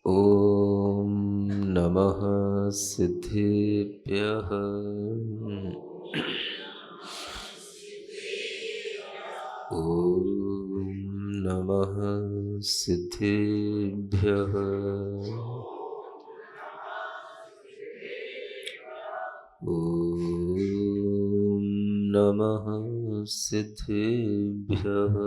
ॐ नमः सिद्धेभ्यः। ॐ नमः सिद्धेभ्यः। ॐ नमः सिद्धेभ्यः।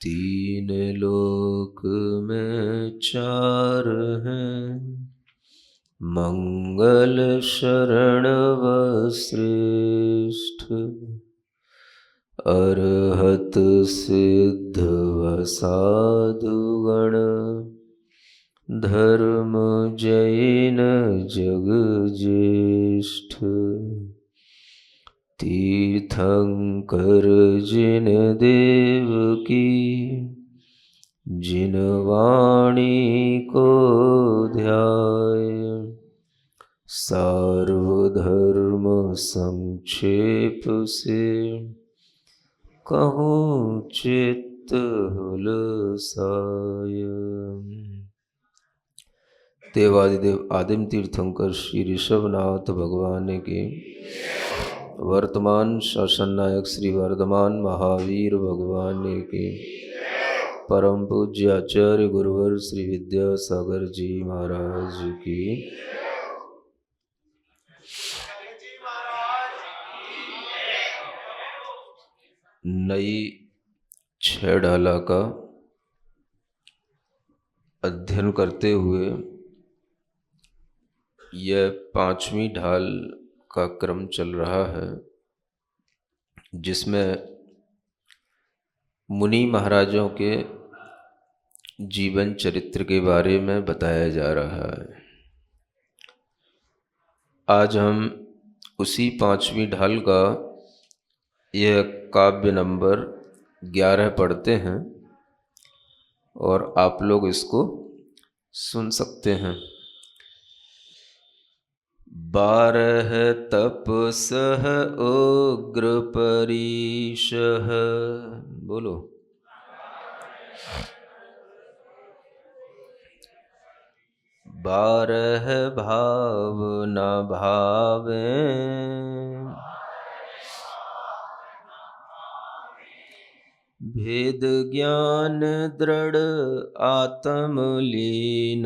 तीन लोक में चार हैं, मंगल शरण व श्रेष्ठ। अरहत सिद्ध व साधुगण, धर्म जैन जग ज्येष्ठ। तीर्थंकर जिन देव की, जिन वाणी को ध्याय। सार्वधर्म संक्षेप से, कहूँ चित्त हुलसाय। देवादिदेव आदिम तीर्थंकर श्री ऋषभनाथ भगवान की, वर्तमान शासन नायक श्री वर्धमान महावीर भगवान की, परम पूज्य आचार्य गुरुवर श्री विद्यासागर जी महाराज की, नई छह डाला का अध्ययन करते हुए यह पांचवी ढाल का क्रम चल रहा है, जिसमें मुनि महाराजों के जीवन चरित्र के बारे में बताया जा रहा है। आज हम उसी पांचवी ढाल का यह काव्य नंबर 11 पढ़ते हैं और आप लोग इसको सुन सकते हैं। 12 तपसः उग्र परीशः, बोलो। 12 भाव न भावें, भेद ज्ञान दृढ़ आत्मलीन।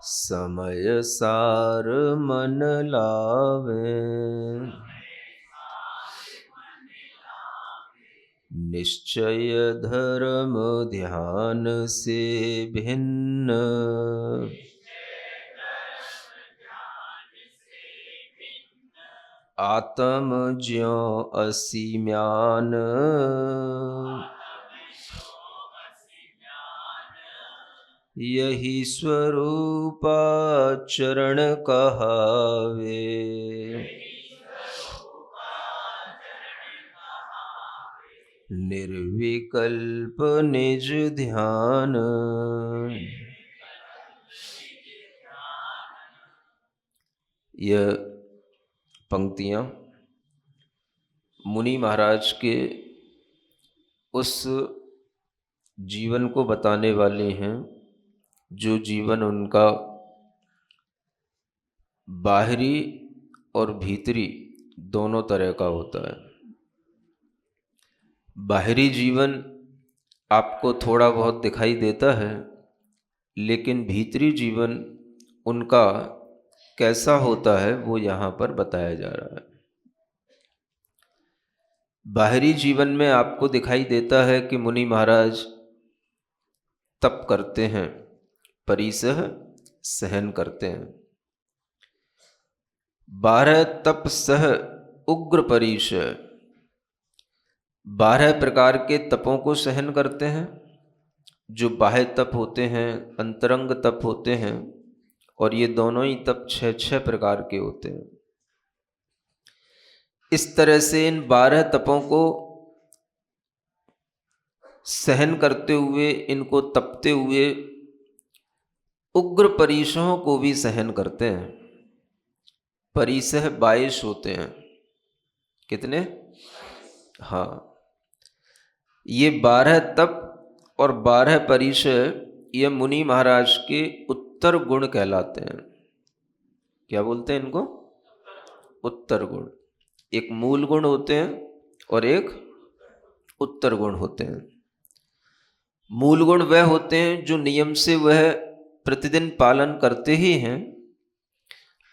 समय सार मन लावें, निश्चय धर्म ध्यान से भिन्न। आत्म ज्यों असीम्यान, यही स्वरूपाचरण कहावे। निर्विकल्प निज ध्यान, यह पंक्तियाँ मुनि महाराज के उस जीवन को बताने वाली हैं, जो जीवन उनका बाहरी और भीतरी दोनों तरह का होता है। बाहरी जीवन आपको थोड़ा बहुत दिखाई देता है, लेकिन भीतरी जीवन उनका कैसा होता है वो यहाँ पर बताया जा रहा है। बाहरी जीवन में आपको दिखाई देता है कि मुनि महाराज तप करते हैं, परिसह सहन करते हैं। 12 तप सह उग्र परिसह, 12 प्रकार के तपों को सहन करते हैं, जो बाह्य तप होते हैं, अंतरंग तप होते हैं, और ये दोनों ही तप 6 प्रकार के होते हैं। इस तरह से इन 12 तपों को सहन करते हुए, इनको तपते हुए उग्र परिसहों को भी सहन करते हैं। परिसह 22 होते हैं। कितने? हाँ, ये 12 तप और 12 परिसह ये मुनि महाराज के उत्तर गुण कहलाते हैं। क्या बोलते हैं इनको? उत्तर गुण। एक मूल गुण होते हैं और एक उत्तर गुण होते हैं। मूल गुण वह होते हैं जो नियम से वह प्रतिदिन पालन करते ही हैं,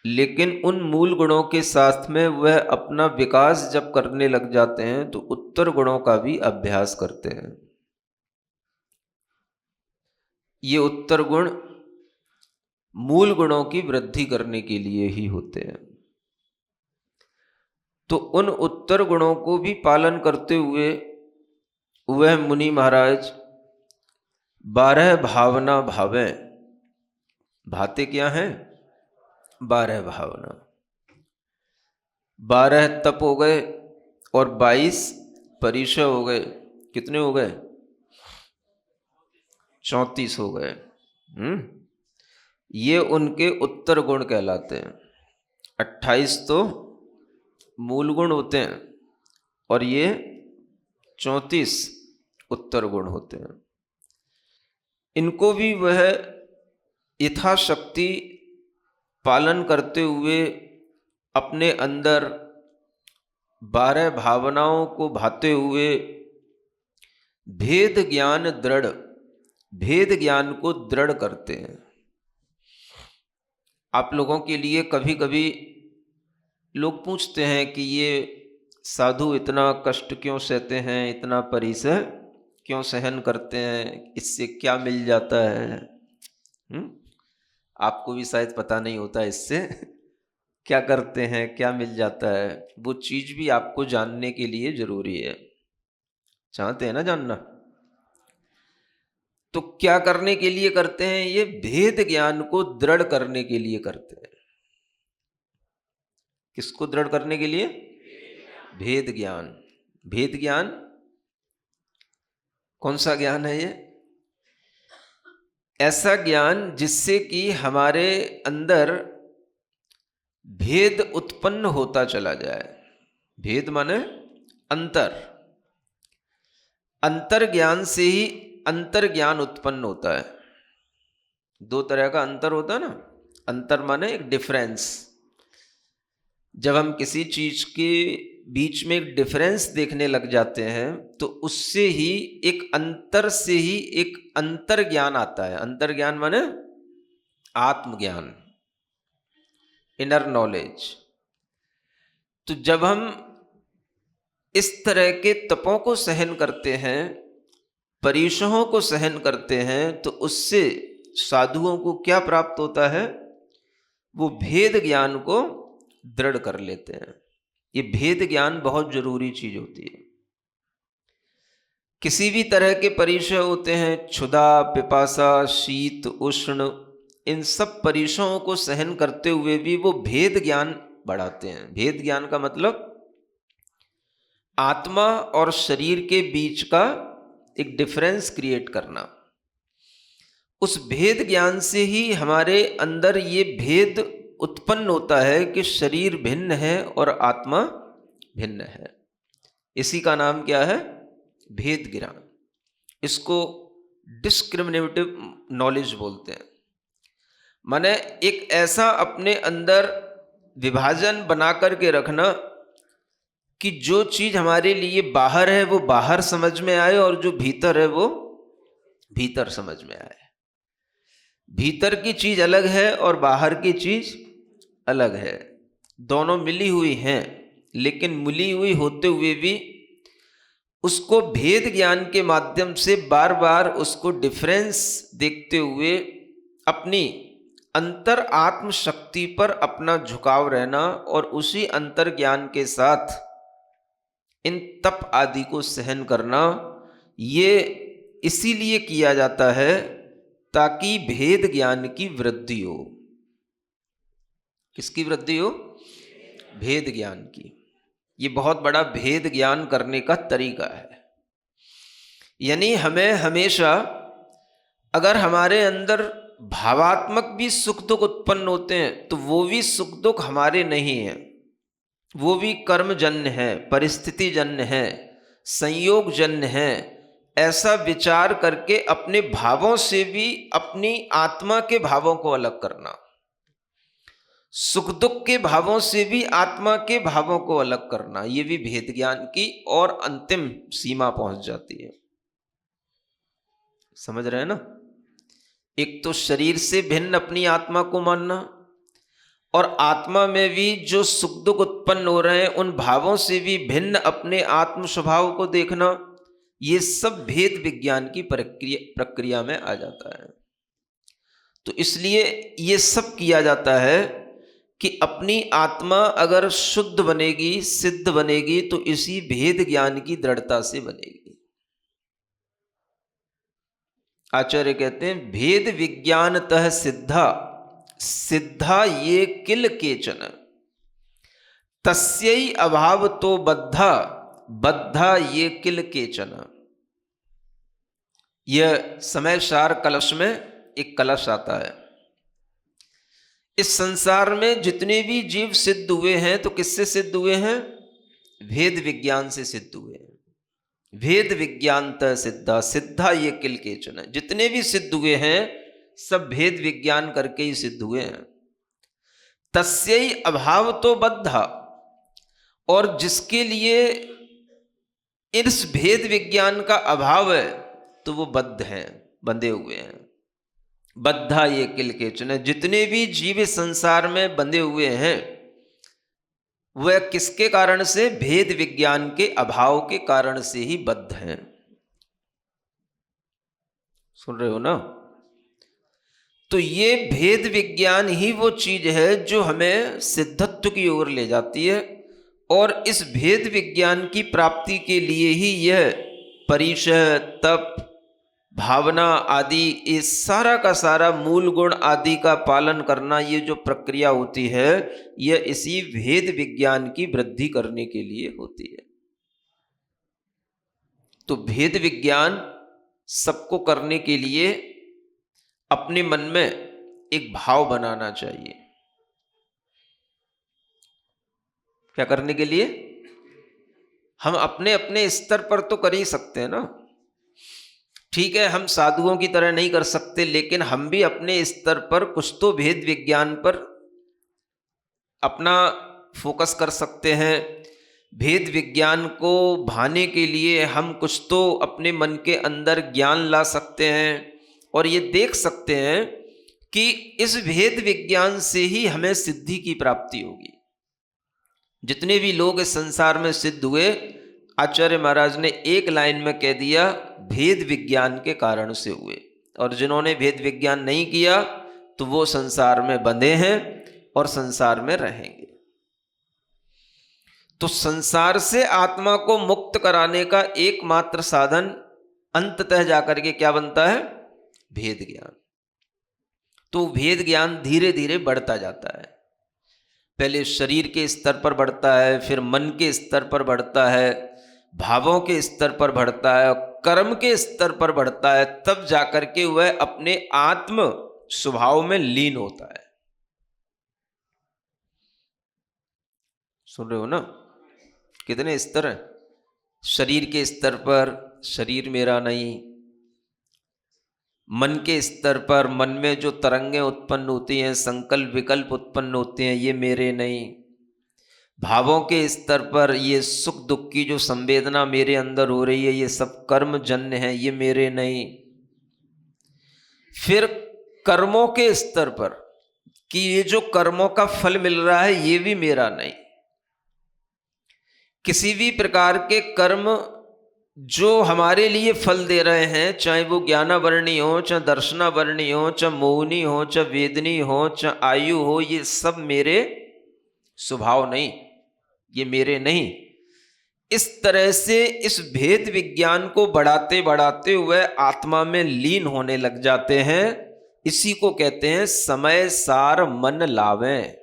लेकिन उन मूल गुणों के साथ में वह अपना विकास जब करने लग जाते हैं तो उत्तर गुणों का भी अभ्यास करते हैं। ये उत्तर गुण मूल गुणों की वृद्धि करने के लिए ही होते हैं। तो उन उत्तर गुणों को भी पालन करते हुए वह मुनि महाराज 12 भावना भावें। भाते क्या हैं? 12 भावना। 12 तप हो गए और 22 परिसह हो गए। कितने हो गए? 34 हो गए। ये उनके उत्तर गुण कहलाते हैं। 28 तो मूल गुण होते हैं और ये 34 उत्तर गुण होते हैं। इनको भी वह यथाशक्ति पालन करते हुए अपने अंदर 12 भावनाओं को भाते हुए भेद ज्ञान को दृढ़ करते हैं। आप लोगों के लिए कभी कभी लोग पूछते हैं कि ये साधु इतना कष्ट क्यों सहते हैं, इतना परिसह क्यों सहन करते हैं, इससे क्या मिल जाता है? आपको भी शायद पता नहीं होता इससे क्या करते हैं, क्या मिल जाता है। वो चीज भी आपको जानने के लिए जरूरी है। चाहते हैं ना जानना? तो क्या करने के लिए करते हैं? ये भेद ज्ञान को दृढ़ करने के लिए करते हैं। किसको दृढ़ करने के लिए? भेद ज्ञान। भेद ज्ञान कौन सा ज्ञान है ये? ऐसा ज्ञान जिससे कि हमारे अंदर भेद उत्पन्न होता चला जाए। भेद माने अंतर। अंतर ज्ञान से ही अंतर ज्ञान उत्पन्न होता है। दो तरह का अंतर होता है ना। अंतर माने एक डिफरेंस। जब हम किसी चीज के बीच में एक डिफरेंस देखने लग जाते हैं तो उससे ही एक अंतर से ही एक अंतर ज्ञान आता है। अंतर ज्ञान माने आत्मज्ञान, इनर नॉलेज। तो जब हम इस तरह के तपों को सहन करते हैं, परिसहों को सहन करते हैं, तो उससे साधुओं को क्या प्राप्त होता है? वो भेद ज्ञान को दृढ़ कर लेते हैं। ये भेद ज्ञान बहुत जरूरी चीज होती है। किसी भी तरह के परिसह होते हैं, क्षुधा, पिपासा, शीत, उष्ण, इन सब परिसहों को सहन करते हुए भी वो भेद ज्ञान बढ़ाते हैं। भेद ज्ञान का मतलब आत्मा और शरीर के बीच का एक डिफरेंस क्रिएट करना। उस भेद ज्ञान से ही हमारे अंदर ये भेद उत्पन्न होता है कि शरीर भिन्न है और आत्मा भिन्न है। इसी का नाम क्या है? भेद ज्ञान। इसको डिस्क्रिमिनेटिव नॉलेज बोलते हैं। माने एक ऐसा अपने अंदर विभाजन बना करके रखना कि जो चीज हमारे लिए बाहर है वो बाहर समझ में आए और जो भीतर है वो भीतर समझ में आए। भीतर की चीज अलग है और बाहर की चीज अलग है। दोनों मिली हुई हैं, लेकिन मिली हुई होते हुए भी उसको भेद ज्ञान के माध्यम से बार बार उसको डिफरेंस देखते हुए अपनी अंतर आत्म शक्ति पर अपना झुकाव रहना और उसी अंतर ज्ञान के साथ इन तप आदि को सहन करना, ये इसीलिए किया जाता है ताकि भेद ज्ञान की वृद्धि हो। किसकी वृद्धि हो? भेद ज्ञान की। ये बहुत बड़ा भेद ज्ञान करने का तरीका है। यानी हमें हमेशा अगर हमारे अंदर भावात्मक भी सुख दुख उत्पन्न होते हैं तो वो भी सुख दुख हमारे नहीं हैं, वो भी कर्मजन्य है, परिस्थिति जन्य है, संयोग जन्य है। ऐसा विचार करके अपने भावों से भी अपनी आत्मा के भावों को अलग करना, सुख दुख के भावों से भी आत्मा के भावों को अलग करना, ये भी भेद ज्ञान की और अंतिम सीमा पहुंच जाती है। समझ रहे हैं ना? एक तो शरीर से भिन्न अपनी आत्मा को मानना, और आत्मा में भी जो सुख दुख उत्पन्न हो रहे हैं उन भावों से भी भिन्न अपने आत्म स्वभाव को देखना, ये सब भेद विज्ञान की प्रक्रिया में आ जाता है। तो इसलिए ये सब किया जाता है कि अपनी आत्मा अगर शुद्ध बनेगी, सिद्ध बनेगी, तो इसी भेद ज्ञान की दृढ़ता से बनेगी। आचार्य कहते हैं भेद विज्ञानतः सिद्धा, सिद्धा ये किल केचन, तस्यै अभाव तो बद्धा, बद्धा ये किल केचन। यह समय सार कलश में एक कलश आता है। इस संसार में जितने भी जीव सिद्ध हुए हैं तो किससे सिद्ध हुए हैं? भेद विज्ञान से सिद्ध हुए हैं। भेद विज्ञानतः सिद्धा, सिद्धा ये किल केचन। जितने भी सिद्ध हुए हैं सब भेद विज्ञान करके ही सिद्ध हुए हैं। तस्यै अभाव तो बद्धा, और जिसके लिए इस भेद विज्ञान का अभाव है तो वो बद्ध हैं, बंधे हुए हैं। बद्धा ये किल केचन, जितने भी जीव संसार में बंधे हुए हैं वह किसके कारण से? भेद विज्ञान के अभाव के कारण से ही बद्ध हैं। सुन रहे हो ना? तो ये भेद विज्ञान ही वो चीज है जो हमें सिद्धत्व की ओर ले जाती है, और इस भेद विज्ञान की प्राप्ति के लिए ही यह परिचय, तप, भावना आदि, ये सारा का सारा मूल गुण आदि का पालन करना, ये जो प्रक्रिया होती है यह इसी भेद विज्ञान की वृद्धि करने के लिए होती है। तो भेद विज्ञान सबको करने के लिए अपने मन में एक भाव बनाना चाहिए। क्या करने के लिए? हम अपने अपने स्तर पर तो कर ही सकते हैं ना। ठीक है, हम साधुओं की तरह नहीं कर सकते, लेकिन हम भी अपने स्तर पर कुछ तो भेद विज्ञान पर अपना फोकस कर सकते हैं। भेद विज्ञान को भाने के लिए हम कुछ तो अपने मन के अंदर ज्ञान ला सकते हैं, और ये देख सकते हैं कि इस भेद विज्ञान से ही हमें सिद्धि की प्राप्ति होगी। जितने भी लोग इस संसार में सिद्ध हुए, आचार्य महाराज ने एक लाइन में कह दिया, भेद विज्ञान के कारण से हुए। और जिन्होंने भेद विज्ञान नहीं किया तो वो संसार में बंधे हैं और संसार में रहेंगे। तो संसार से आत्मा को मुक्त कराने का एकमात्र साधन अंततः जाकर के क्या बनता है? भेद ज्ञान। तो भेद ज्ञान धीरे धीरे बढ़ता जाता है। पहले शरीर के स्तर पर बढ़ता है, फिर मन के स्तर पर बढ़ता है, भावों के स्तर पर बढ़ता है, कर्म के स्तर पर बढ़ता है, तब जाकर के वह अपने आत्म स्वभाव में लीन होता है। सुन रहे हो ना? कितने स्तर हैं? शरीर के स्तर पर शरीर मेरा नहीं, मन के स्तर पर मन में जो तरंगें उत्पन्न होती हैं, संकल्प विकल्प उत्पन्न होते हैं, ये मेरे नहीं। भावों के स्तर पर ये सुख दुख की जो संवेदना मेरे अंदर हो रही है, ये सब कर्म जन्य है, ये मेरे नहीं। फिर कर्मों के स्तर पर कि ये जो कर्मों का फल मिल रहा है ये भी मेरा नहीं। किसी भी प्रकार के कर्म जो हमारे लिए फल दे रहे हैं, चाहे वो ज्ञानावरणी हो, चाहे दर्शनावरणी हो, चाहे मोहनी हो, चाहे वेदनी हो, चाहे आयु हो, ये सब मेरे स्वभाव नहीं, ये मेरे नहीं। इस तरह से इस भेद विज्ञान को बढ़ाते बढ़ाते हुए आत्मा में लीन होने लग जाते हैं। इसी को कहते हैं समय सार मन लावें।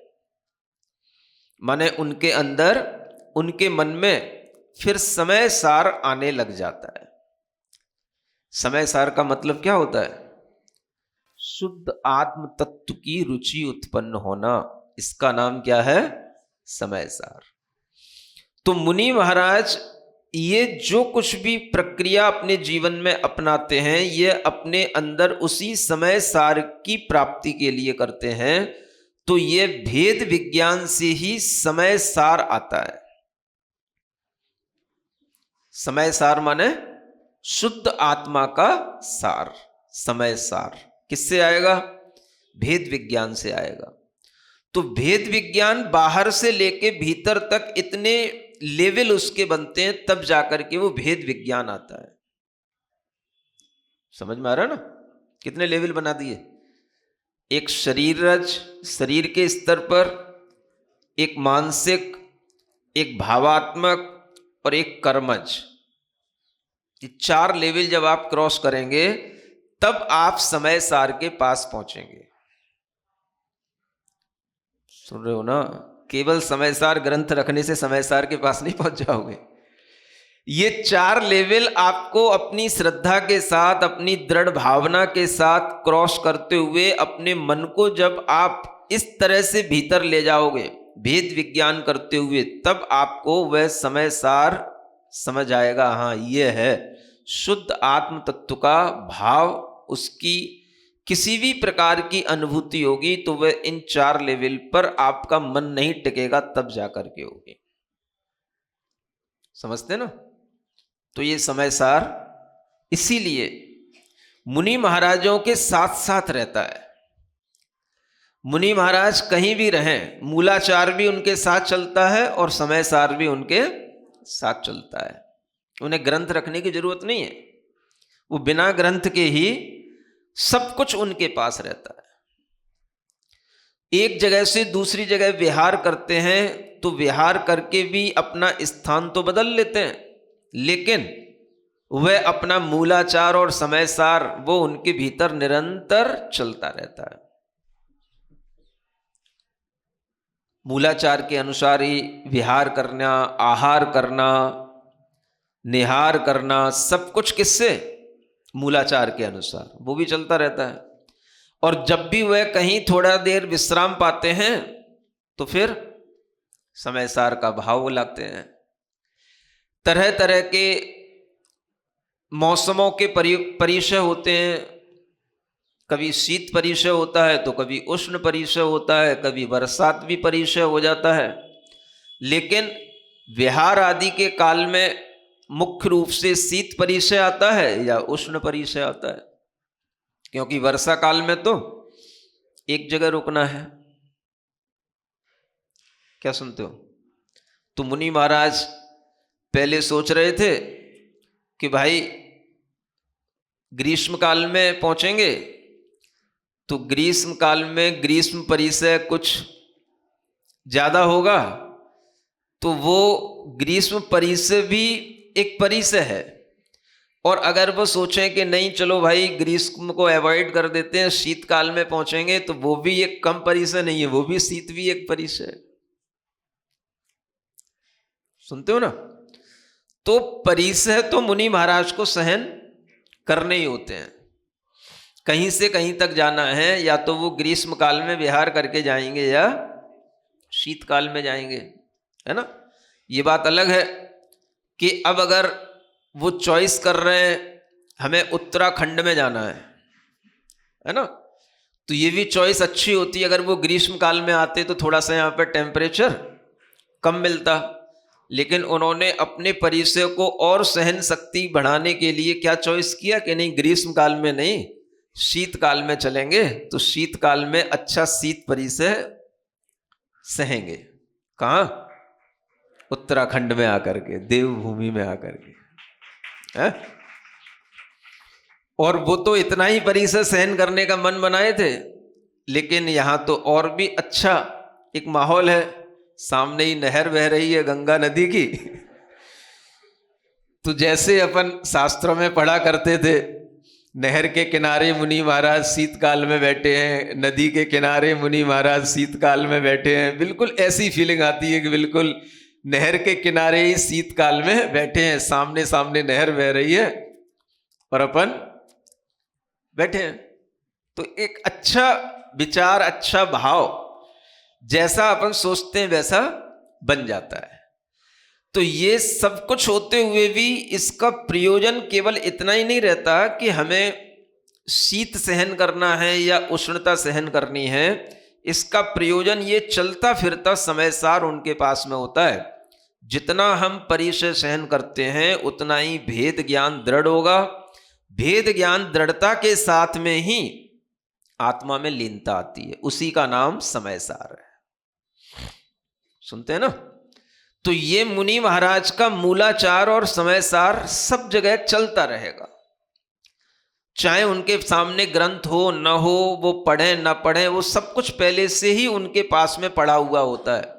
माने उनके अंदर, उनके मन में फिर समय सार आने लग जाता है। समय सार का मतलब क्या होता है? शुद्ध आत्म तत्व की रुचि उत्पन्न होना, इसका नाम क्या है? समय सार। तो मुनि महाराज ये जो कुछ भी प्रक्रिया अपने जीवन में अपनाते हैं, ये अपने अंदर उसी समय सार की प्राप्ति के लिए करते हैं। तो ये भेद विज्ञान से ही समय सार आता है। समय सार माने शुद्ध आत्मा का सार। समय सार किससे आएगा? भेद विज्ञान से आएगा। तो भेद विज्ञान बाहर से लेके भीतर तक इतने लेवल उसके बनते हैं, तब जाकर के वो भेद विज्ञान आता है। समझ में आ रहा है ना? कितने लेवल बना दिए। एक शरीरज, शरीर के स्तर पर, एक मानसिक, एक भावात्मक और एक कर्मज। ये 4 लेवल जब आप क्रॉस करेंगे तब आप समय सार के पास पहुंचेंगे। सुन रहे हो ना? केवल समय सार ग्रंथ रखने से समय सार के पास नहीं पहुंच जाओगे। ये 4 लेवल आपको अपनी श्रद्धा के साथ, अपनी दृढ़ भावना के साथ क्रॉस करते हुए अपने मन को जब आप इस तरह से भीतर ले जाओगे, भेद विज्ञान करते हुए, तब आपको वह समय सार समझ आएगा। हाँ, ये है शुद्ध आत्म तत्व का भाव। उसकी किसी भी प्रकार की अनुभूति होगी तो वह इन 4 लेवल पर आपका मन नहीं टिकेगा, तब जाकर के होगी। समझते ना? तो ये समय सार इसीलिए मुनि महाराजों के साथ साथ रहता है। मुनि महाराज कहीं भी रहें, मूलाचार भी उनके साथ चलता है और समय सार भी उनके साथ चलता है। उन्हें ग्रंथ रखने की जरूरत नहीं है, वो बिना ग्रंथ के ही सब कुछ उनके पास रहता है। एक जगह से दूसरी जगह विहार करते हैं तो विहार करके भी अपना स्थान तो बदल लेते हैं, लेकिन वह अपना मूलाचार और समय सार वो उनके भीतर निरंतर चलता रहता है। मूलाचार के अनुसार ही विहार करना, आहार करना, निहार करना, सब कुछ किससे? मूलाचार के अनुसार वो भी चलता रहता है। और जब भी वह कहीं थोड़ा देर विश्राम पाते हैं तो फिर समय सार का भाव लाते हैं। तरह तरह के मौसमों के परिचय होते हैं। कभी शीत परिचय होता है तो कभी उष्ण परिचय होता है, कभी बरसात भी परिचय हो जाता है। लेकिन विहार आदि के काल में मुख्य रूप से शीत परिचय आता है या उष्ण परिचय आता है, क्योंकि वर्षा काल में तो एक जगह रुकना है। क्या सुनते हो? तो मुनि महाराज पहले सोच रहे थे कि भाई ग्रीष्म काल में पहुंचेंगे, तो ग्रीष्म काल में ग्रीष्म परिचय कुछ ज्यादा होगा, तो वो ग्रीष्म परिचय भी एक परिचय है। और अगर वो सोचें कि नहीं चलो भाई ग्रीष्म को अवॉइड कर देते हैं, शीतकाल में पहुंचेंगे, तो वो भी एक कम परिचय नहीं है, वो भी शीत भी एक परिचय है। सुनते हो ना? तो परिचय तो मुनि महाराज को सहन करने ही होते हैं। कहीं से कहीं तक जाना है, या तो वो ग्रीष्म काल में विहार करके जाएंगे या शीतकाल में जाएंगे, है ना? ये बात अलग है कि अब अगर वो चॉइस कर रहे हैं हमें उत्तराखंड में जाना है ना, तो ये भी चॉइस अच्छी होती। अगर वो ग्रीष्म काल में आते तो थोड़ा सा यहाँ पर टेम्परेचर कम मिलता, लेकिन उन्होंने अपने परिचय को और सहन शक्ति बढ़ाने के लिए क्या चॉइस किया कि नहीं, ग्रीष्म काल में नहीं, शीतकाल में चलेंगे। तो शीतकाल में अच्छा शीत परिचय सहेंगे। कहाँ? उत्तराखंड में आकर के, देवभूमि में आकर के है? और वो तो इतना ही परिचय सहन करने का मन बनाए थे, लेकिन यहां तो और भी अच्छा एक माहौल है। सामने ही नहर बह रही है गंगा नदी की। तो जैसे अपन शास्त्रों में पढ़ा करते थे, नहर के किनारे मुनि महाराज शीतकाल में बैठे हैं, नदी के किनारे मुनि महाराज शीतकाल में बैठे हैं, बिल्कुल ऐसी फीलिंग आती है कि बिल्कुल नहर के किनारे ही शीतकाल में बैठे हैं, सामने सामने नहर बह रही है और अपन बैठे हैं। तो एक अच्छा विचार, अच्छा भाव, जैसा अपन सोचते हैं वैसा बन जाता है। तो ये सब कुछ होते हुए भी इसका प्रयोजन केवल इतना ही नहीं रहता कि हमें शीत सहन करना है या उष्णता सहन करनी है। इसका प्रयोजन ये चलता फिरता समय सार उनके पास में होता है। जितना हम परिचय सहन करते हैं उतना ही भेद ज्ञान दृढ़ होगा। भेद ज्ञान दृढ़ता के साथ में ही आत्मा में लीनता आती है, उसी का नाम समय सार है। सुनते हैं ना? तो ये मुनि महाराज का मूलाचार और समय सार सब जगह चलता रहेगा, चाहे उनके सामने ग्रंथ हो न हो, वो पढ़े न पढ़े, वो सब कुछ पहले से ही उनके पास में पड़ा हुआ होता है।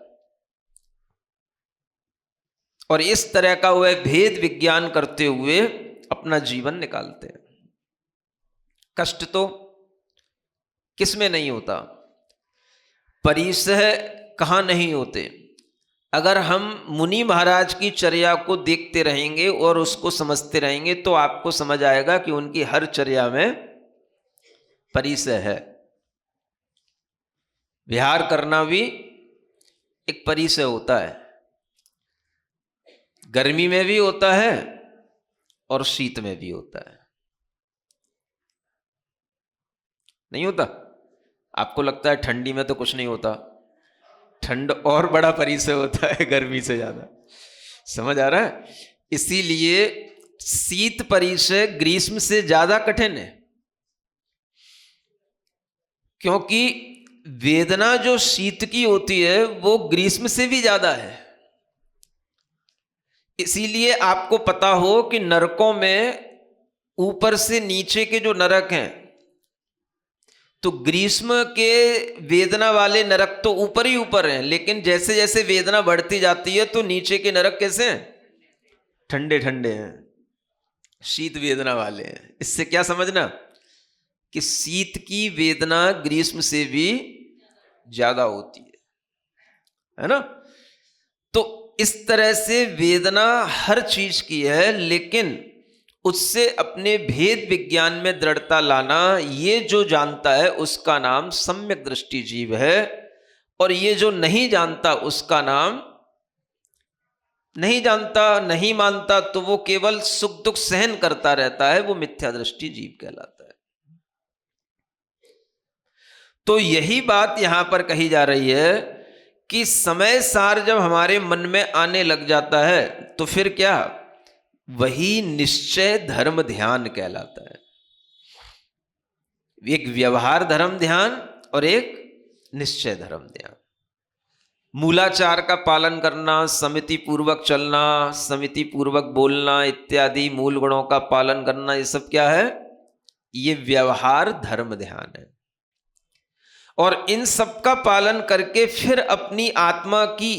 और इस तरह का वह भेद विज्ञान करते हुए अपना जीवन निकालते हैं। कष्ट तो किसमें नहीं होता, परिसह कहाँ नहीं होते। अगर हम मुनि महाराज की चर्या को देखते रहेंगे और उसको समझते रहेंगे तो आपको समझ आएगा कि उनकी हर चर्या में परिसय है। विहार करना भी एक परिसय होता है, गर्मी में भी होता है और शीत में भी होता है। नहीं होता? आपको लगता है ठंडी में तो कुछ नहीं होता, ठंड और बड़ा परिसय होता है गर्मी से ज्यादा। समझ आ रहा है? इसीलिए शीत परिसय ग्रीष्म से ज्यादा कठिन है, क्योंकि वेदना जो शीत की होती है वो ग्रीष्म से भी ज्यादा है। इसीलिए आपको पता हो कि नरकों में ऊपर से नीचे के जो नरक हैं, तो ग्रीष्म के वेदना वाले नरक तो ऊपर ही ऊपर हैं, लेकिन जैसे जैसे वेदना बढ़ती जाती है तो नीचे के नरक कैसे हैं? ठंडे ठंडे हैं, शीत वेदना वाले हैं। इससे क्या समझना कि शीत की वेदना ग्रीष्म से भी ज्यादा होती है ना? तो इस तरह से वेदना हर चीज की है, लेकिन उससे अपने भेद विज्ञान में दृढ़ता लाना, ये जो जानता है उसका नाम सम्यक दृष्टि जीव है, और ये जो नहीं जानता उसका नाम नहीं जानता, नहीं मानता, तो वो केवल सुख दुख सहन करता रहता है, वो मिथ्या दृष्टि जीव कहलाता है। तो यही बात यहां पर कही जा रही है कि समय सार जब हमारे मन में आने लग जाता है तो फिर क्या, वही निश्चय धर्म ध्यान कहलाता है। एक व्यवहार धर्म ध्यान और एक निश्चय धर्म ध्यान। मूलाचार का पालन करना, समिति पूर्वक चलना, समिति पूर्वक बोलना इत्यादि मूल गुणों का पालन करना, ये सब क्या है? ये व्यवहार धर्म ध्यान है। और इन सब का पालन करके फिर अपनी आत्मा की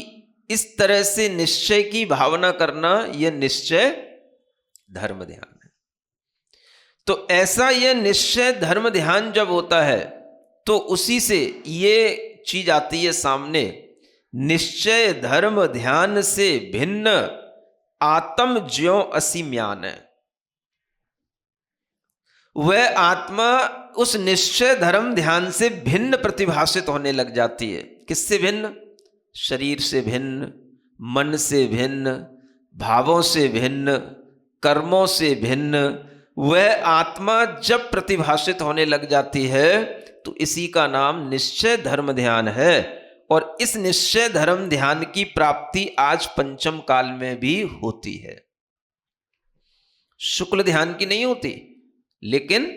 इस तरह से निश्चय की भावना करना, यह निश्चय धर्म ध्यान है। तो ऐसा यह निश्चय धर्म ध्यान जब होता है तो उसी से ये चीज आती है सामने, निश्चय धर्म ध्यान से भिन्न आत्म ज्यों असी म्यान है। वह आत्मा उस निश्चय धर्म ध्यान से भिन्न प्रतिभाषित होने लग जाती है। किससे भिन्न? शरीर से भिन्न, मन से भिन्न, भावों से भिन्न, कर्मों से भिन्न। वह आत्मा जब प्रतिभाषित होने लग जाती है तो इसी का नाम निश्चय धर्म ध्यान है। और इस निश्चय धर्म ध्यान की प्राप्ति आज पंचम काल में भी होती है। शुक्ल ध्यान की नहीं होती, लेकिन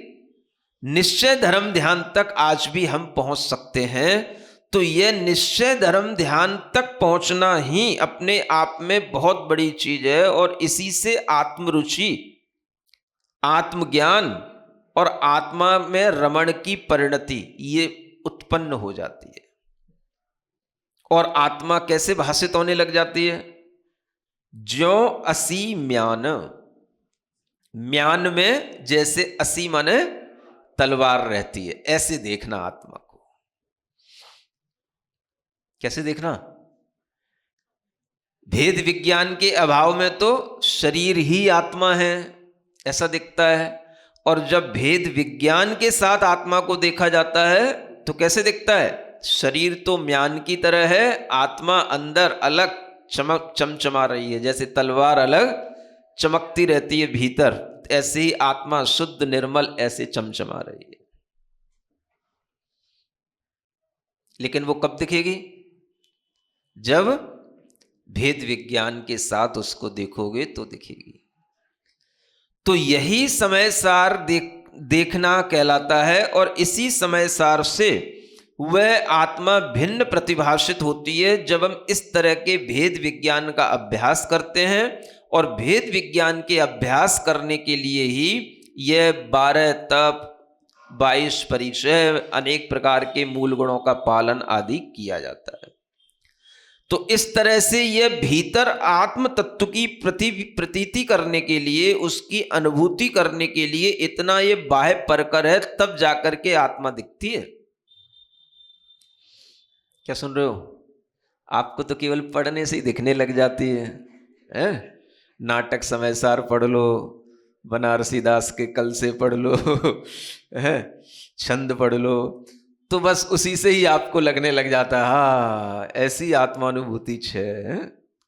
निश्चय धर्म ध्यान तक आज भी हम पहुंच सकते हैं। तो यह निश्चय धर्म ध्यान तक पहुंचना ही अपने आप में बहुत बड़ी चीज है, और इसी से आत्मरुचि, आत्मज्ञान और आत्मा में रमण की परिणति ये उत्पन्न हो जाती है। और आत्मा कैसे भाषित होने लग जाती है? ज्यों असी म्यान। म्यान में जैसे असी माने तलवार रहती है, ऐसे देखना आत्मा को। कैसे देखना? भेद विज्ञान के अभाव में तो शरीर ही आत्मा है ऐसा दिखता है, और जब भेद विज्ञान के साथ आत्मा को देखा जाता है तो कैसे दिखता है? शरीर तो म्यान की तरह है, आत्मा अंदर अलग चमचमा रही है, जैसे तलवार अलग चमकती रहती है भीतर, ऐसे ही आत्मा शुद्ध निर्मल ऐसे चमचमा रही है। लेकिन वो कब दिखेगी? जब भेद विज्ञान के साथ उसको देखोगे तो दिखेगी। तो यही समय सार देखना कहलाता है, और इसी समय सार से वह आत्मा भिन्न प्रतिभाषित होती है जब हम इस तरह के भेद विज्ञान का अभ्यास करते हैं। और भेद विज्ञान के अभ्यास करने के लिए ही यह 12 तप, 22 परिचय, अनेक प्रकार के मूल गुणों का पालन आदि किया जाता है। तो इस तरह से यह भीतर आत्म तत्व की प्रतीति करने के लिए, उसकी अनुभूति करने के लिए इतना ये बाह्य परकर है, तब जाकर के आत्मा दिखती है। क्या सुन रहे हो? आपको तो केवल पढ़ने से ही दिखने लग जाती है? नाटक समय सार पढ़ लो, बनारसी दास के कल से पढ़ लो, छंद पढ़ लो, तो बस उसी से ही आपको लगने लग जाता है हाँ ऐसी आत्मानुभूति छे।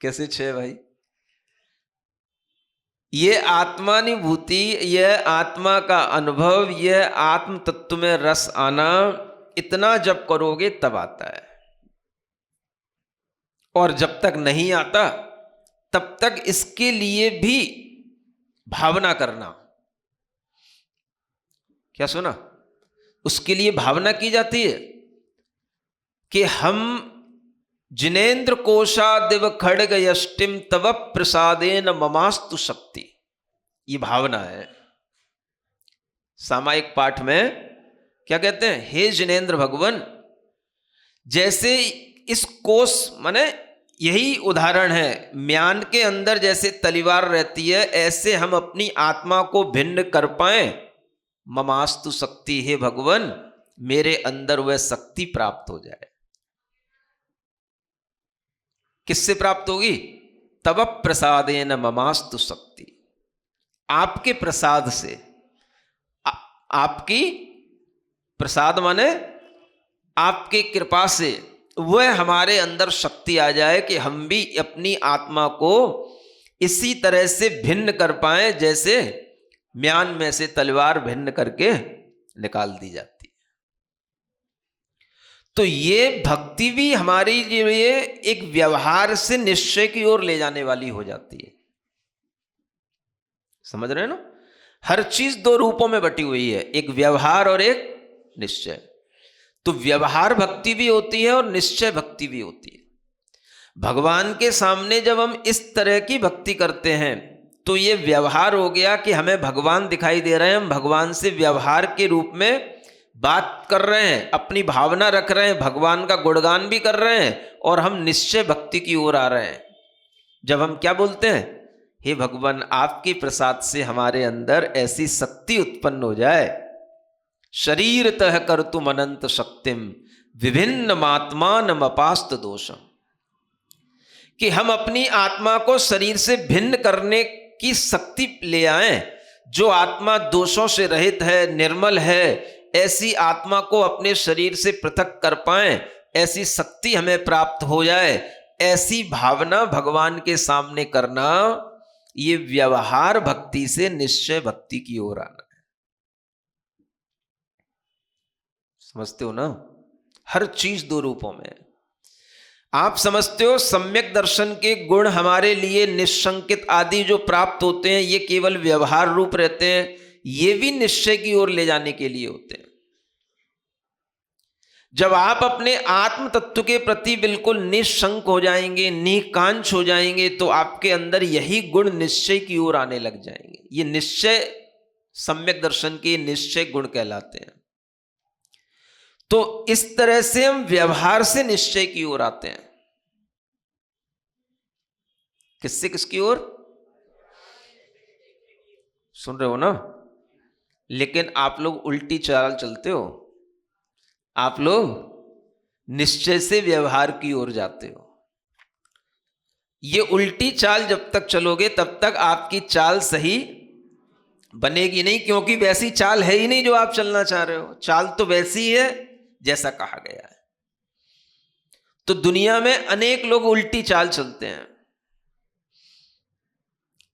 कैसे छे भाई? ये आत्मानुभूति, यह आत्मा का अनुभव, यह आत्म तत्व में रस आना, इतना जब करोगे तब आता है। और जब तक नहीं आता तब तक इसके लिए भी भावना करना। क्या सुना? उसके लिए भावना की जाती है कि हम जिनेन्द्र कोशादिव खड्ग यष्टिम तव प्रसादेन ममास्तु शक्ति। ये भावना है। सामायिक पाठ में क्या कहते हैं? हे जिनेन्द्र भगवान, जैसे इस कोश माने यही उदाहरण है, म्यान के अंदर जैसे तलवार रहती है, ऐसे हम अपनी आत्मा को भिन्न कर पाए। ममास्तु शक्ति, हे भगवान मेरे अंदर वह शक्ति प्राप्त हो जाए। किससे प्राप्त होगी? तव प्रसादेन ममास्तु शक्ति, आपके प्रसाद से। आपकी प्रसाद माने आपके कृपा से वह हमारे अंदर शक्ति आ जाए कि हम भी अपनी आत्मा को इसी तरह से भिन्न कर पाए जैसे म्यान में से तलवार भिन्न करके निकाल दी जाती है। तो ये भक्ति भी हमारे लिए एक व्यवहार से निश्चय की ओर ले जाने वाली हो जाती है। समझ रहे हैं ना? हर चीज दो रूपों में बटी हुई है, एक व्यवहार और एक निश्चय। तो व्यवहार भक्ति भी होती है और निश्चय भक्ति भी होती है। भगवान के सामने जब हम इस तरह की भक्ति करते हैं तो ये व्यवहार हो गया कि हमें भगवान दिखाई दे रहे हैं, हम भगवान से व्यवहार के रूप में बात कर रहे हैं, अपनी भावना रख रहे हैं, भगवान का गुणगान भी कर रहे हैं, और हम निश्चय भक्ति की ओर आ रहे हैं। जब हम क्या बोलते हैं? हे भगवान आपके प्रसाद से हमारे अंदर ऐसी शक्ति उत्पन्न हो जाए, शरीर तह कर तुम अनंत शक्तिम विभिन्न मात्मान अपास्त दोषम, कि हम अपनी आत्मा को शरीर से भिन्न करने की शक्ति ले आए। जो आत्मा दोषों से रहित है, निर्मल है, ऐसी आत्मा को अपने शरीर से पृथक कर पाए, ऐसी शक्ति हमें प्राप्त हो जाए। ऐसी भावना भगवान के सामने करना, ये व्यवहार भक्ति से निश्चय भक्ति की ओर आना है। समझते हो ना? हर चीज दो रूपों में। आप समझते हो सम्यक दर्शन के गुण हमारे लिए निशंकित आदि जो प्राप्त होते हैं, ये केवल व्यवहार रूप रहते हैं, ये भी निश्चय की ओर ले जाने के लिए होते हैं। जब आप अपने आत्म तत्व के प्रति बिल्कुल निशंक हो जाएंगे, निकांक्ष हो जाएंगे, तो आपके अंदर यही गुण निश्चय की ओर आने लग जाएंगे। ये निश्चय सम्यक दर्शन के निश्चय गुण कहलाते हैं। तो इस तरह से हम व्यवहार से निश्चय की ओर आते हैं। किससे किसकी ओर? सुन रहे हो ना? लेकिन आप लोग उल्टी चाल चलते हो। आप लोग निश्चय से व्यवहार की ओर जाते हो। ये उल्टी चाल जब तक चलोगे तब तक आपकी चाल सही बनेगी नहीं, क्योंकि वैसी चाल है ही नहीं जो आप चलना चाह रहे हो। चाल तो वैसी है जैसा कहा गया है। तो दुनिया में अनेक लोग उल्टी चाल चलते हैं।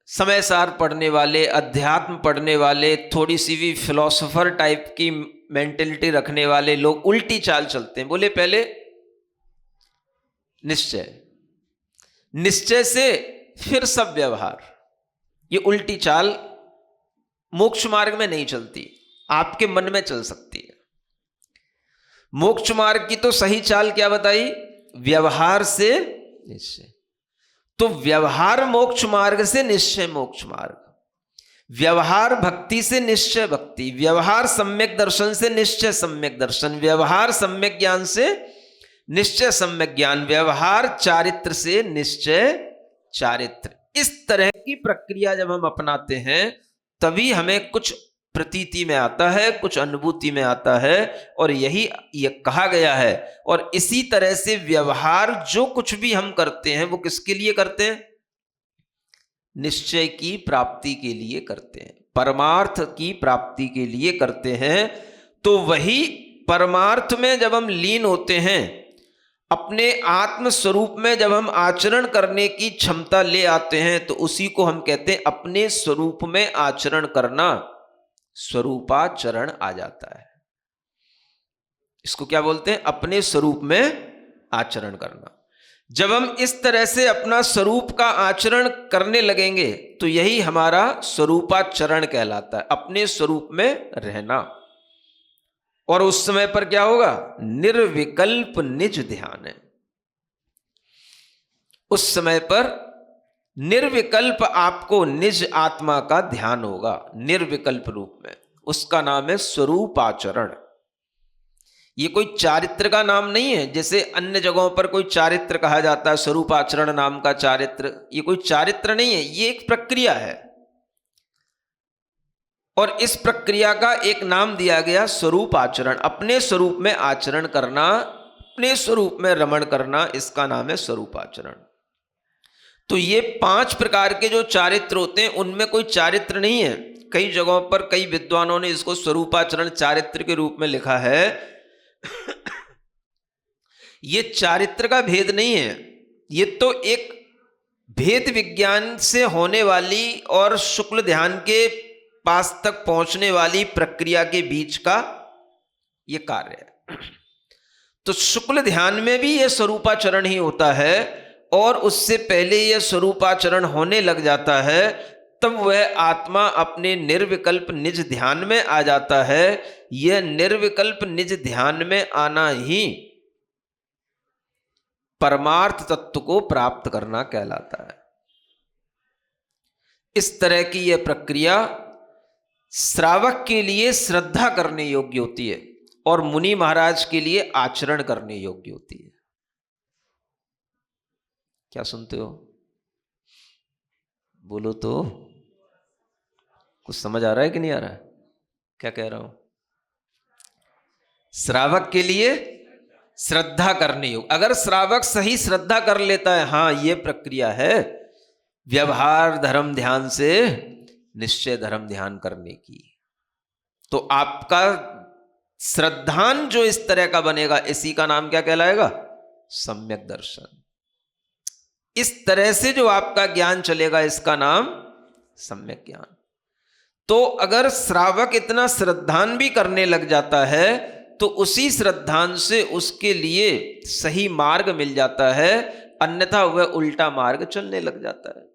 समय सार पढ़ने वाले, अध्यात्म पढ़ने वाले, थोड़ी सी भी फिलोसोफर टाइप की मेंटेलिटी रखने वाले लोग उल्टी चाल चलते हैं। बोले पहले निश्चय, निश्चय से फिर सब व्यवहार। ये उल्टी चाल मोक्ष मार्ग में नहीं चलती, आपके मन में चल सकती है। मोक्ष मार्ग की तो सही चाल क्या बताई? व्यवहार से निश्चय। तो व्यवहार मोक्ष मार्ग से निश्चय मोक्ष मार्ग, व्यवहार भक्ति से निश्चय भक्ति, व्यवहार सम्यक दर्शन से निश्चय सम्यक दर्शन, व्यवहार सम्यक ज्ञान से निश्चय सम्यक ज्ञान, व्यवहार चारित्र से निश्चय चारित्र। इस तरह की प्रक्रिया जब हम अपनाते हैं तभी हमें कुछ प्रतीति में आता है, कुछ अनुभूति में आता है, और यही ये कहा गया है। और इसी तरह से व्यवहार जो कुछ भी हम करते हैं वो किसके लिए करते हैं? निश्चय की प्राप्ति के लिए करते हैं, परमार्थ की प्राप्ति के लिए करते हैं। तो वही परमार्थ में जब हम लीन होते हैं, अपने आत्म स्वरूप में जब हम आचरण करने की क्षमता ले आते हैं, तो उसी को हम कहते हैं अपने स्वरूप में आचरण करना। स्वरूपाचरण आ जाता है। इसको क्या बोलते हैं? अपने स्वरूप में आचरण करना। जब हम इस तरह से अपना स्वरूप का आचरण करने लगेंगे तो यही हमारा स्वरूपाचरण कहलाता है, अपने स्वरूप में रहना। और उस समय पर क्या होगा? निर्विकल्प निज ध्यान है। उस समय पर निर्विकल्प आपको निज आत्मा का ध्यान होगा, निर्विकल्प रूप में। उसका नाम है स्वरूपाचरण। ये कोई चारित्र का नाम नहीं है, जैसे अन्य जगहों पर कोई चारित्र कहा जाता है, स्वरूपाचरण नाम का चारित्र। ये कोई चारित्र नहीं है, ये एक प्रक्रिया है। और इस प्रक्रिया का एक नाम दिया गया स्वरूप आचरण। अपने स्वरूप में आचरण करना, अपने स्वरूप में रमण करना, इसका नाम है स्वरूप आचरण। तो ये 5 प्रकार के जो चारित्र होते हैं उनमें कोई चारित्र नहीं है। कई जगहों पर कई विद्वानों ने इसको स्वरूपाचरण चारित्र के रूप में लिखा है। ये चारित्र का भेद नहीं है, ये तो एक भेद विज्ञान से होने वाली और शुक्ल ध्यान के पास तक पहुंचने वाली प्रक्रिया के बीच का यह कार्य है। तो शुक्ल ध्यान में भी यह स्वरूपाचरण ही होता है, और उससे पहले यह स्वरूपाचरण होने लग जाता है, तब वह आत्मा अपने निर्विकल्प निज ध्यान में आ जाता है। यह निर्विकल्प निज ध्यान में आना ही परमार्थ तत्व को प्राप्त करना कहलाता है। इस तरह की यह प्रक्रिया श्रावक के लिए श्रद्धा करने योग्य होती है और मुनि महाराज के लिए आचरण करने योग्य होती है। क्या सुनते हो? बोलो तो, कुछ समझ आ रहा है कि नहीं आ रहा है? क्या कह रहा हूं? श्रावक के लिए श्रद्धा करने योग्य। अगर श्रावक सही श्रद्धा कर लेता है, हाँ ये प्रक्रिया है व्यवहार धर्म ध्यान से निश्चय धर्म ध्यान करने की, तो आपका श्रद्धान जो इस तरह का बनेगा, इसी का नाम क्या कहलाएगा? सम्यक दर्शन। इस तरह से जो आपका ज्ञान चलेगा, इसका नाम सम्यक ज्ञान। तो अगर श्रावक इतना श्रद्धान भी करने लग जाता है, तो उसी श्रद्धान से उसके लिए सही मार्ग मिल जाता है, अन्यथा वह उल्टा मार्ग चलने लग जाता है।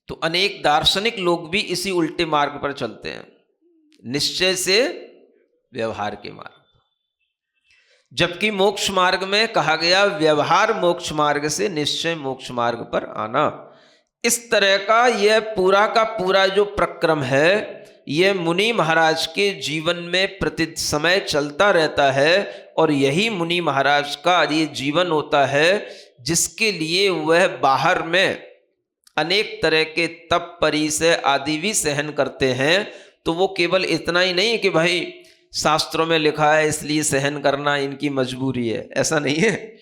तो अनेक दार्शनिक लोग भी इसी उल्टे मार्ग पर चलते हैं, निश्चय से व्यवहार के मार्ग। जबकि मोक्ष मार्ग में कहा गया व्यवहार मोक्ष मार्ग से निश्चय मोक्ष मार्ग पर आना। इस तरह का यह पूरा का पूरा जो प्रक्रम है, यह मुनि महाराज के जीवन में प्रति समय चलता रहता है। और यही मुनि महाराज का ये जीवन होता है जिसके लिए वह बाहर में अनेक तरह के तप परिसय आदि भी सहन करते हैं। तो वो केवल इतना ही नहीं कि भाई शास्त्रों में लिखा है इसलिए सहन करना इनकी मजबूरी है, ऐसा नहीं है।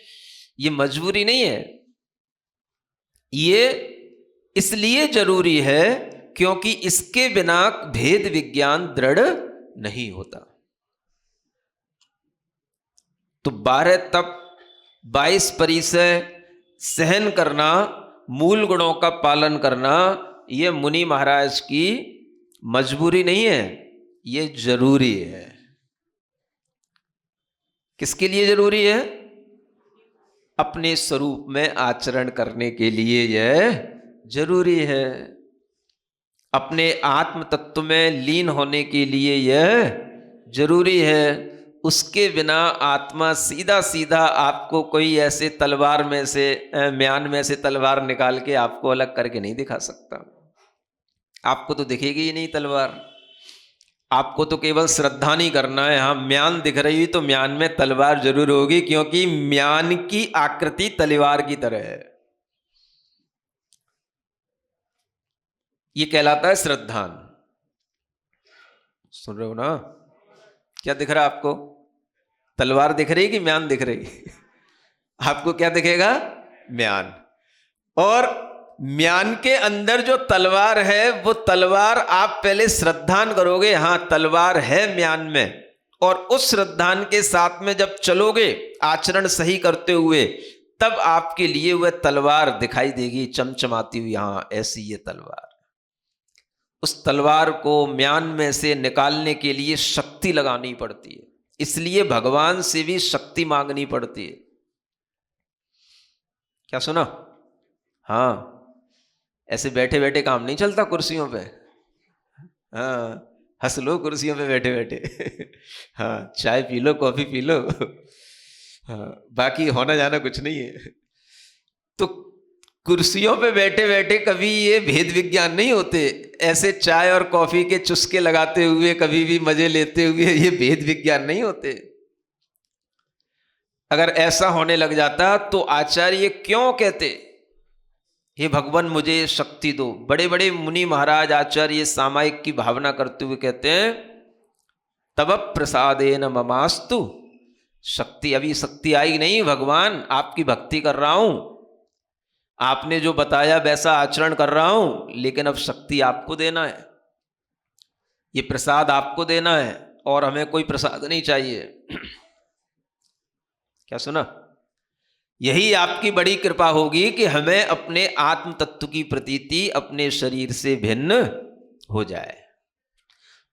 ये मजबूरी नहीं है, ये इसलिए जरूरी है क्योंकि इसके बिना भेद विज्ञान दृढ़ नहीं होता। तो 12 तप, 22 परिचय, सहन करना, मूल गुणों का पालन करना, यह मुनि महाराज की मजबूरी नहीं है, ये जरूरी है। किसके लिए जरूरी है? अपने स्वरूप में आचरण करने के लिए यह जरूरी है। अपने आत्म तत्व में लीन होने के लिए यह जरूरी है। उसके बिना आत्मा सीधा सीधा आपको कोई ऐसे तलवार में से, म्यान में से तलवार निकाल के आपको अलग करके नहीं दिखा सकता। आपको तो दिखेगी ही नहीं तलवार। आपको तो केवल श्रद्धा नहीं करना है। हाँ, म्यान दिख रही तो म्यान में तलवार जरूर होगी, क्योंकि म्यान की आकृति तलवार की तरह है। ये कहलाता है श्रद्धान। सुन रहे हो ना? क्या दिख रहा है आपको? तलवार दिख रही कि म्यान दिख रही? आपको क्या दिखेगा? म्यान। और म्यान के अंदर जो तलवार है, वो तलवार आप पहले श्रद्धान करोगे, हाँ तलवार है म्यान में, और उस श्रद्धान के साथ में जब चलोगे आचरण सही करते हुए, तब आपके लिए वह तलवार दिखाई देगी चमचमाती हुई। हाँ, ऐसी ये तलवार। उस तलवार को म्यान में से निकालने के लिए शक्ति लगानी पड़ती है। इसलिए भगवान से भी शक्ति मांगनी पड़ती है। क्या सुना? हाँ, ऐसे बैठे बैठे काम नहीं चलता कुर्सियों पे। हाँ, हंस लो कुर्सियों पे बैठे बैठे। हाँ, चाय P low, coffee P low. हाँ, बाकी होना जाना कुछ नहीं है। तो कुर्सियों पे बैठे बैठे कभी ये भेद विज्ञान नहीं होते। ऐसे चाय और कॉफी के चुस्के लगाते हुए, कभी भी मजे लेते हुए, ये भेद विज्ञान नहीं होते। अगर ऐसा होने लग जाता तो आचार्य क्यों कहते, हे भगवान मुझे शक्ति दो। बड़े बड़े मुनि महाराज आचार्य सामायिक की भावना करते हुए कहते हैं, तब प्रसादेन ममास्तु शक्ति। अभी शक्ति आई नहीं भगवान, आपकी भक्ति कर रहा हूं, आपने जो बताया वैसा आचरण कर रहा हूं, लेकिन अब शक्ति आपको देना है, ये प्रसाद आपको देना है, और हमें कोई प्रसाद नहीं चाहिए। क्या सुना? यही आपकी बड़ी कृपा होगी कि हमें अपने आत्म तत्व की प्रतीति अपने शरीर से भिन्न हो जाए।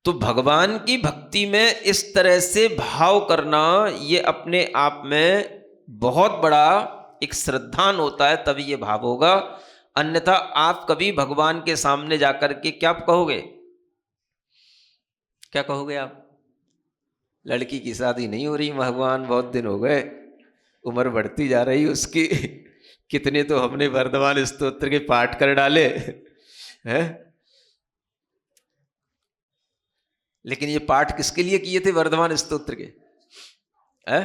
तो भगवान की भक्ति में इस तरह से भाव करना, ये अपने आप में बहुत बड़ा एक श्रद्धान होता है, तभी ये भाव होगा। अन्यथा आप कभी भगवान के सामने जाकर के क्या कहोगे? क्या कहोगे आप? लड़की की शादी नहीं हो रही भगवान, बहुत दिन हो गए, उम्र बढ़ती जा रही उसकी, कितने तो हमने वर्धमान स्तोत्र के पाठ कर डाले हैं। लेकिन ये पाठ किसके लिए किए थे वर्धमान स्तोत्र के? हैं?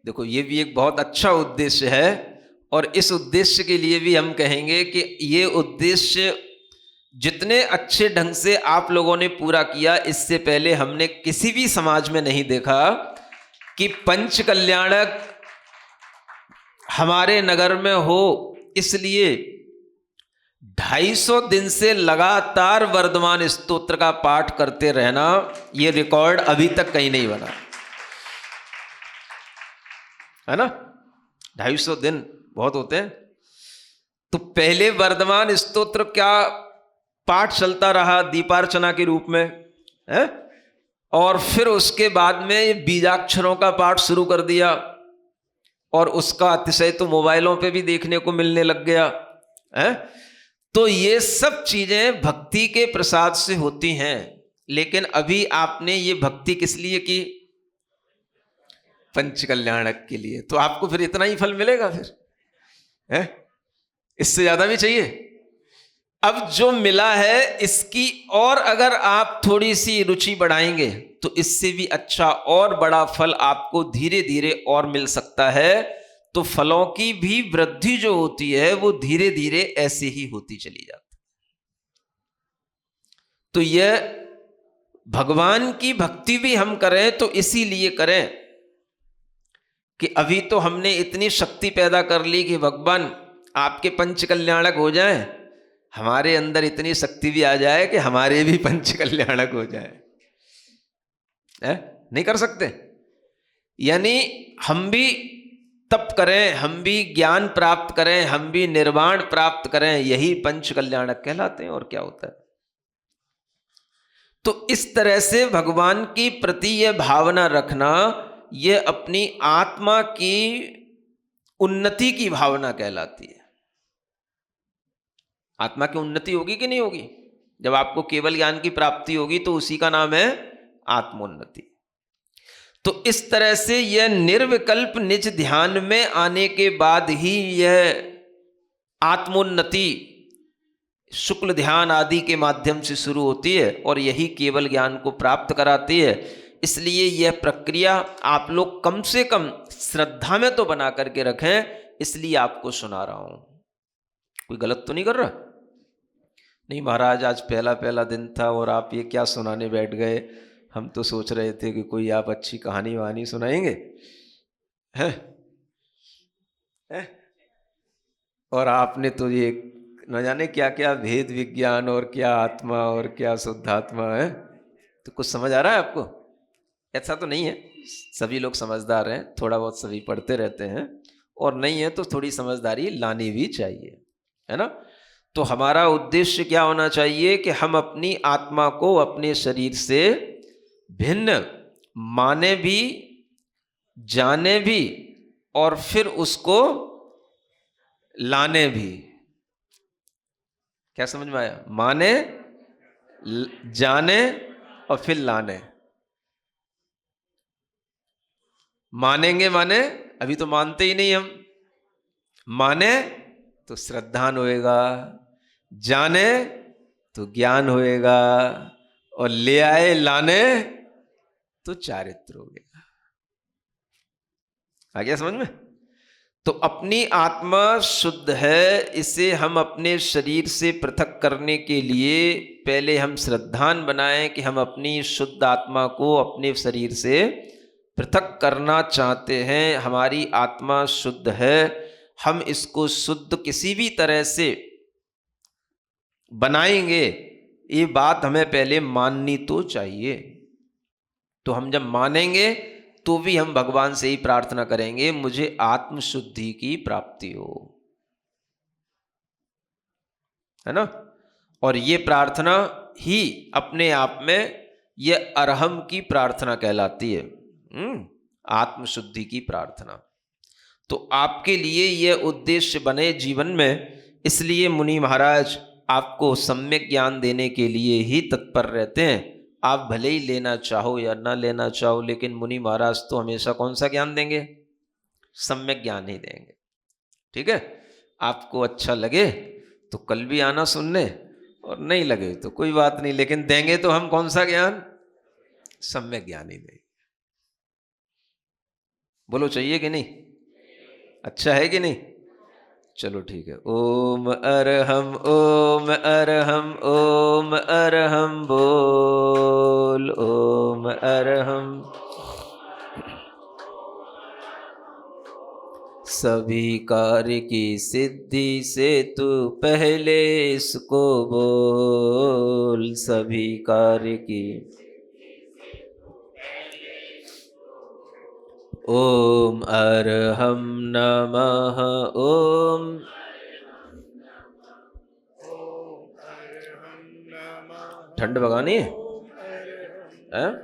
देखो, ये भी एक बहुत अच्छा उद्देश्य है, और इस उद्देश्य के लिए भी हम कहेंगे कि ये उद्देश्य जितने अच्छे ढंग से आप लोगों ने पूरा किया, इससे पहले हमने किसी भी समाज में नहीं देखा कि पंच कल्याणक हमारे नगर में हो। इसलिए 250 दिन से लगातार वर्धमान स्तोत्र का पाठ करते रहना, यह रिकॉर्ड अभी तक कहीं नहीं बना है ना। 250 दिन बहुत होते हैं। तो पहले वर्धमान स्तोत्र क्या पाठ चलता रहा दीपार्चना के रूप में है, और फिर उसके बाद में बीजाक्षरों का पाठ शुरू कर दिया, और उसका अतिशय तो मोबाइलों पे भी देखने को मिलने लग गया है। तो ये सब चीजें भक्ति के प्रसाद से होती हैं। लेकिन अभी आपने ये भक्ति किस लिए की? पंच कल्याणक के लिए। तो आपको फिर इतना ही फल मिलेगा फिर है? इससे ज्यादा भी चाहिए? अब जो मिला है इसकी और अगर आप थोड़ी सी रुचि बढ़ाएंगे तो इससे भी अच्छा और बड़ा फल आपको धीरे धीरे और मिल सकता है। तो फलों की भी वृद्धि जो होती है वो धीरे धीरे ऐसे ही होती चली जाती। तो यह भगवान की भक्ति भी हम करें तो इसीलिए करें कि अभी तो हमने इतनी शक्ति पैदा कर ली कि भगवान आपके पंच कल्याणक हो जाएं, हमारे अंदर इतनी शक्ति भी आ जाए कि हमारे भी पंच कल्याणक हो जाए, नहीं कर सकते। यानी हम भी तप करें, हम भी ज्ञान प्राप्त करें, हम भी निर्वाण प्राप्त करें, यही पंच कल्याणक कहलाते हैं। और क्या होता है? तो इस तरह से भगवान की प्रति यह भावना रखना, यह अपनी आत्मा की उन्नति की भावना कहलाती है। आत्मा की उन्नति होगी कि नहीं होगी? जब आपको केवल ज्ञान की प्राप्ति होगी तो उसी का नाम है आत्मोन्नति। तो इस तरह से यह निर्विकल्प निज ध्यान में आने के बाद ही यह आत्मोन्नति शुक्ल ध्यान आदि के माध्यम से शुरू होती है और यही केवल ज्ञान को प्राप्त कराती है। इसलिए यह प्रक्रिया आप लोग कम से कम श्रद्धा में तो बना करके रखें, इसलिए आपको सुना रहा हूं। कोई गलत तो नहीं कर रहा? नहीं महाराज, आज पहला दिन था और आप ये क्या सुनाने बैठ गए? हम तो सोच रहे थे कि कोई आप अच्छी कहानी वहानी सुनाएंगे, है? और आपने तो ये न जाने क्या क्या भेद विज्ञान और क्या आत्मा और क्या शुद्धात्मा है। तो कुछ समझ आ रहा है आपको? ऐसा तो नहीं है, सभी लोग समझदार हैं, थोड़ा बहुत सभी पढ़ते रहते हैं, और नहीं है तो थोड़ी समझदारी लानी भी चाहिए, है ना? तो हमारा उद्देश्य क्या होना चाहिए कि हम अपनी आत्मा को अपने शरीर से भिन्न माने भी, जाने भी, और फिर उसको लाने भी। क्या समझ में आया? माने, जाने और फिर लाने। मानेंगे माने, अभी तो मानते ही नहीं हम। माने तो श्रद्धान होएगा, जाने तो ज्ञान होएगा, और ले आए लाने तो चारित्र हो गया। आ गया समझ में? तो अपनी आत्मा शुद्ध है, इसे हम अपने शरीर से पृथक करने के लिए पहले हम श्रद्धान बनाएं कि हम अपनी शुद्ध आत्मा को अपने शरीर से पृथक करना चाहते हैं। हमारी आत्मा शुद्ध है, हम इसको शुद्ध किसी भी तरह से बनाएंगे, ये बात हमें पहले माननी तो चाहिए। तो हम जब मानेंगे तो भी हम भगवान से ही प्रार्थना करेंगे, मुझे आत्मशुद्धि की प्राप्ति हो, है ना? और ये प्रार्थना ही अपने आप में यह अरहम की प्रार्थना कहलाती है, आत्मशुद्धि की प्रार्थना। तो आपके लिए यह उद्देश्य बने जीवन में, इसलिए मुनि महाराज आपको सम्यक ज्ञान देने के लिए ही तत्पर रहते हैं। आप भले ही लेना चाहो या ना लेना चाहो, लेकिन मुनि महाराज तो हमेशा कौन सा ज्ञान देंगे? सम्यक ज्ञान ही देंगे। ठीक है? आपको अच्छा लगे तो कल भी आना सुनने, और नहीं लगे तो कोई बात नहीं, लेकिन देंगे तो हम कौन सा ज्ञान? सम्यक ज्ञान ही देंगे। बोलो चाहिए कि नहीं? अच्छा है कि नहीं? चलो ठीक है। ओम अरहम ओम अरहम ओम अरहम बोल, ओम अरहम। सभी कार्य की सिद्धि से तू पहले इसको बोल, सभी कार्य की। ओम अरहम नमः ओम। ठंड भगानी है?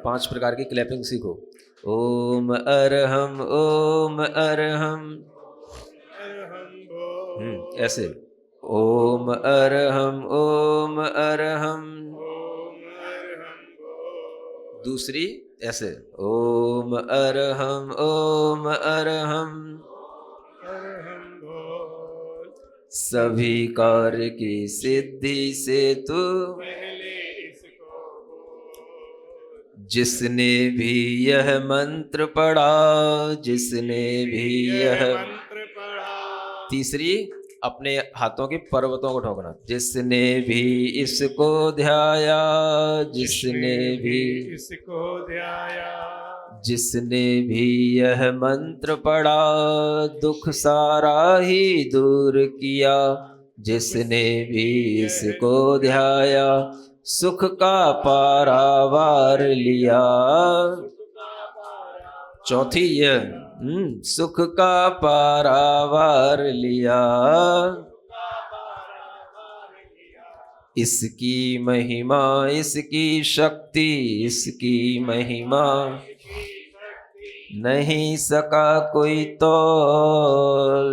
5 प्रकार की क्लैपिंग सीखो। ओम अरहम ओम अरहम, ऐसे। ओम अरहम ओम अरहम। दूसरी ऐसे, ओम अरहम ओम अरहम। सभी कार्य की सिद्धि से तू जिसने भी यह मंत्र पढ़ा, जिसने भी यह मंत्र पढ़ा। तीसरी, अपने हाथों के पर्वतों को ठोकना। जिसने भी इसको ध्याया, जिसने भी इसको ध्याया, जिसने भी यह मंत्र पढ़ा, दुख सारा ही दूर किया, जिसने भी इसको ध्याया सुख का पारावार लिया। चौथी ये सुख का पारावार लिया। इसकी महिमा इसकी शक्ति इसकी महिमा नहीं सका कोई तौल।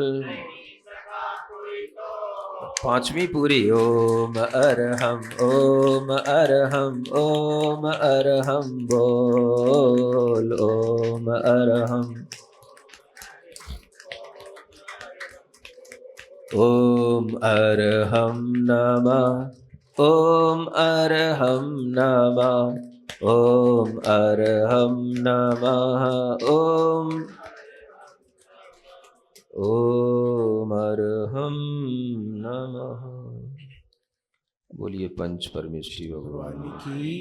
पांचवी पूरी ओम अरहम ओम अरहम ओम अरहम बोल ओम अरहम ओम अरहम नमः ओम अरहम नमः ओम अरहम नमः ओम अरहम नमः। बोलिए पंच परमेश्वरी भगवान की।